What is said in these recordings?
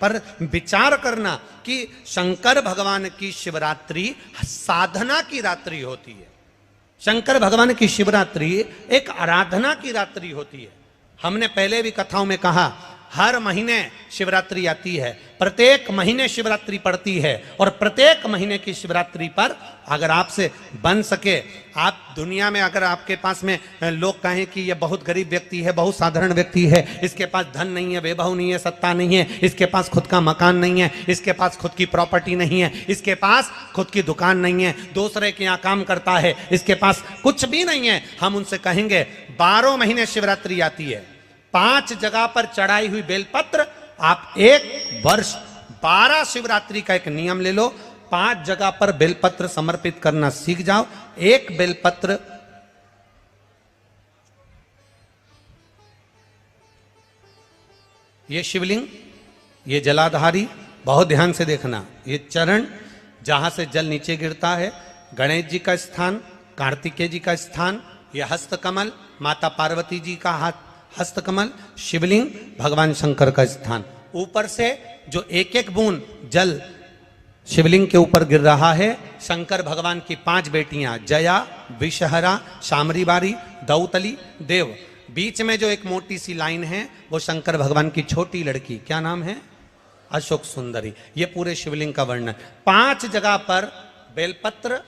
पर विचार करना कि शंकर भगवान की शिवरात्रि साधना की रात्रि होती है। शंकर भगवान की शिवरात्रि एक आराधना की रात्रि होती है। हमने पहले भी कथाओं में कहा, हर महीने शिवरात्रि आती है, प्रत्येक महीने शिवरात्रि पड़ती है, और प्रत्येक महीने की शिवरात्रि पर अगर आपसे बन सके, आप दुनिया में अगर आपके पास में लोग कहें कि ये बहुत गरीब व्यक्ति है, बहुत साधारण व्यक्ति है, इसके पास धन नहीं है, वैभव नहीं है, सत्ता नहीं है, इसके पास खुद का मकान नहीं है, इसके पास खुद की प्रॉपर्टी नहीं है, इसके पास खुद की दुकान नहीं है, दूसरे के यहाँ काम करता है, इसके पास कुछ भी नहीं है, हम उनसे कहेंगे 12 महीने शिवरात्रि आती है, 5 जगह पर चढ़ाई हुई बेलपत्र, आप एक वर्ष 12 शिवरात्रि का एक नियम ले लो, 5 जगह पर बेलपत्र समर्पित करना सीख जाओ। एक बेलपत्र ये शिवलिंग, ये जलाधारी, बहुत ध्यान से देखना, ये चरण जहां से जल नीचे गिरता है, गणेश जी का स्थान, कार्तिकेय जी का स्थान, यह हस्तकमल माता पार्वती जी का हाथ हस्तकमल, शिवलिंग भगवान शंकर का स्थान। ऊपर से जो एक एक बूंद जल शिवलिंग के ऊपर गिर रहा है, शंकर भगवान की 5 बेटियां जया, विषहरा, शामरीबारी, दौतली, देव। बीच में जो एक मोटी सी लाइन है वो शंकर भगवान की छोटी लड़की, क्या नाम है? अशोक सुंदरी। ये पूरे शिवलिंग का वर्णन। 5 जगह पर बेलपत्र,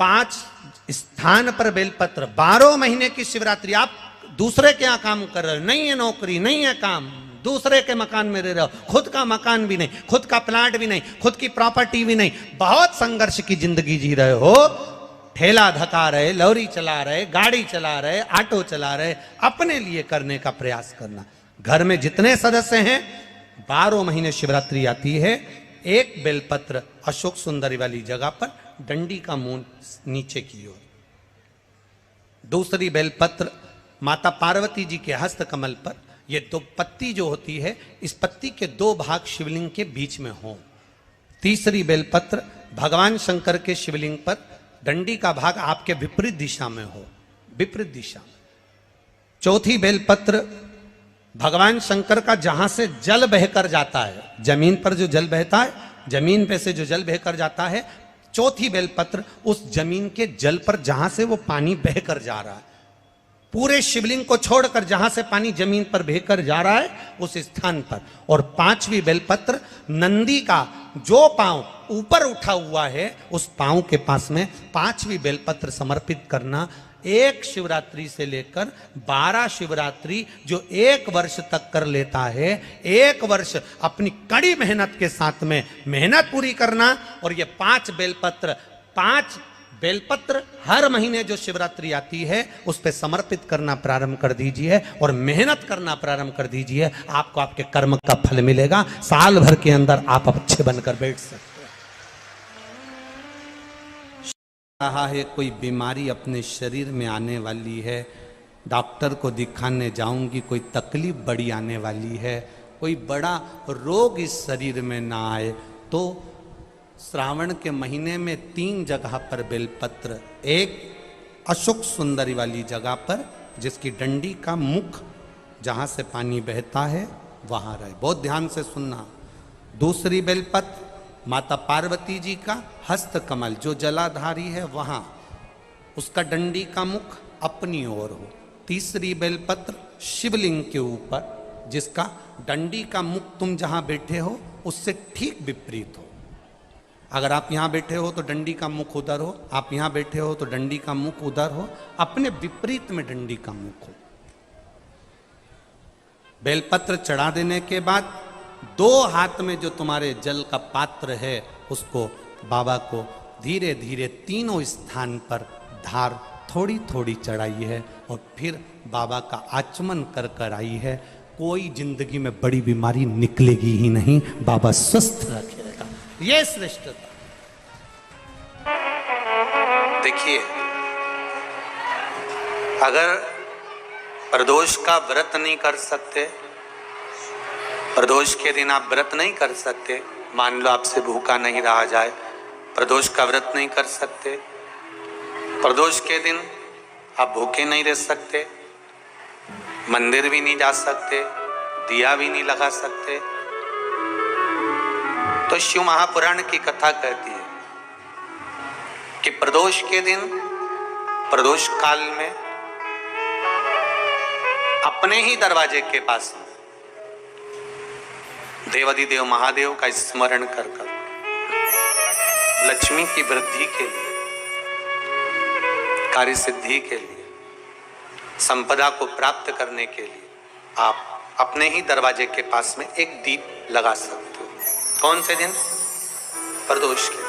5 स्थान पर बेलपत्र, 12 महीने की शिवरात्रि। आप दूसरे के यहाँ काम कर रहे हो, नहीं है नौकरी, नहीं है काम, दूसरे के मकान में रह रहे हो, खुद का मकान भी नहीं, खुद का प्लाट भी नहीं, खुद की प्रॉपर्टी भी नहीं, बहुत संघर्ष की जिंदगी जी रहे हो, ठेला धका रहे, लॉरी चला रहे, गाड़ी चला रहे, ऑटो चला रहे, अपने लिए करने का प्रयास करना। घर में जितने सदस्य हैं, 12 महीने शिवरात्रि आती है, एक बेलपत्र अशोक सुंदरी वाली जगह पर, डंडी का मुंह नीचे की ओर, दूसरी बेलपत्र माता पार्वती जी के हस्त कमल पर। ये 2 पत्ती जो होती है, इस पत्ती के 2 भाग शिवलिंग के बीच में हो। तीसरी बेलपत्र भगवान शंकर के शिवलिंग पर, डंडी का भाग आपके विपरीत दिशा में हो, विपरीत दिशा। चौथी बेलपत्र भगवान शंकर का जहां से जल बहकर जाता है, जमीन पर जो जल बहता है, जमीन पे से जो जल बहकर जाता है, चौथी बेलपत्र उस जमीन के जल पर जहां से वो पानी बहकर जा रहा है, पूरे शिवलिंग को छोड़कर जहां से पानी जमीन पर बहकर जा रहा है उस स्थान पर। और 5वीं बेलपत्र नंदी का जो पांव ऊपर उठा हुआ है, उस पांव के पास में 5वीं बेलपत्र समर्पित करना। एक शिवरात्रि से लेकर 12 शिवरात्रि जो 1 वर्ष तक कर लेता है, 1 वर्ष अपनी कड़ी मेहनत के साथ में मेहनत पूरी करना। और ये 5 बेलपत्र हर महीने जो शिवरात्रि आती है उस पे समर्पित करना प्रारंभ कर दीजिए और मेहनत करना प्रारंभ कर दीजिए। आपको आपके कर्म का फल मिलेगा। साल भर के अंदर आप अच्छे बनकर बैठ सकते हैं। रहा है कोई बीमारी अपने शरीर में आने वाली है, डॉक्टर को दिखाने जाऊंगी, कोई तकलीफ बड़ी आने वाली है, कोई बड़ा रोग इस शरीर में ना आए, तो श्रावण के महीने में 3 जगह पर बेलपत्र, एक अशोक सुंदरी वाली जगह पर जिसकी डंडी का मुख जहां से पानी बहता है वहां रहे, बहुत ध्यान से सुनना। दूसरी बेलपत्र माता पार्वती जी का हस्त कमल जो जलाधारी है वहां, उसका डंडी का मुख अपनी ओर हो। तीसरी बेलपत्र शिवलिंग के ऊपर जिसका डंडी का मुख तुम जहां बैठे हो उससे ठीक विपरीत हो। अगर आप यहां बैठे हो तो डंडी का मुख उधर हो, आप यहां बैठे हो तो डंडी का मुख उधर हो, अपने विपरीत में डंडी का मुख हो। बेलपत्र चढ़ा देने के बाद 2 हाथ में जो तुम्हारे जल का पात्र है उसको बाबा को धीरे धीरे 3 स्थान पर धार थोड़ी थोड़ी चढ़ाई है और फिर बाबा का आचमन कर कर आई है। कोई जिंदगी में बड़ी बीमारी निकलेगी ही नहीं, बाबा स्वस्थ रखेगा। ये श्रेष्ठता। देखिए, अगर प्रदोष का व्रत नहीं कर सकते, प्रदोष के दिन आप व्रत नहीं कर सकते, मान लो आपसे भूखा नहीं रहा जाए, प्रदोष का व्रत नहीं कर सकते, प्रदोष के दिन आप भूखे नहीं रह सकते, मंदिर भी नहीं जा सकते, दिया भी नहीं लगा सकते। तो शिव महापुराण की कथा कहती है कि प्रदोष के दिन, प्रदोष काल में अपने ही दरवाजे के पास देवाधिदेव महादेव का स्मरण कर लक्ष्मी की वृद्धि के लिए, कार्य सिद्धि के लिए, संपदा को प्राप्त करने के लिए आप अपने ही दरवाजे के पास में एक दीप लगा सकते हो। कौन से दिन? प्रदोष के